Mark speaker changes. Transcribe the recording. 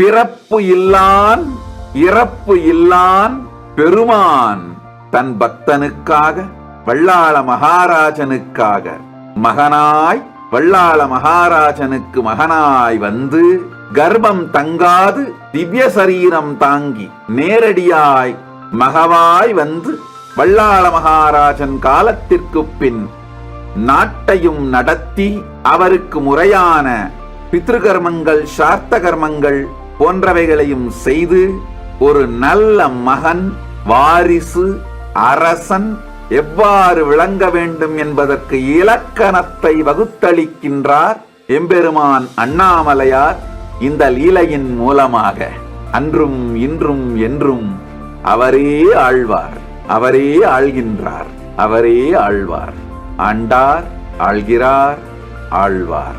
Speaker 1: பிறப்பு இல்லான் இறப்பு இல்லான் பெருமான் தன் பக்தனுக்காக வல்லாள மகாராஜனுக்காக மகனாய் வல்லாள மகாராஜனுக்கு மகனாய் வந்து கர்ப்பம் தங்காது திவ்ய சரீரம் தாங்கி நேரடியாய் மகவாய் வந்து வல்லாள மகாராஜன் காலத்திற்கு பின் நாட்டையும் நடத்தி அவருக்கு முறையான பித்ருகர்மங்கள் சார்த்த கர்மங்கள் போன்றவைகளையும் செய்து ஒரு நல்ல மகன் வாரிசு அரசன் எவ்வாறு விளங்க வேண்டும் என்பதற்கு இலக்கணத்தை வகுத்தளிக்கின்றார் எம்பெருமான் அண்ணாமலையார் இந்த லீலையின் மூலமாக. அன்றும் இன்றும் என்றும் அவரே ஆழ்வார், அவரே ஆள்கின்றார், அவரே ஆழ்வார். ஆண்டார், ஆள்கிறார், ஆழ்வார்.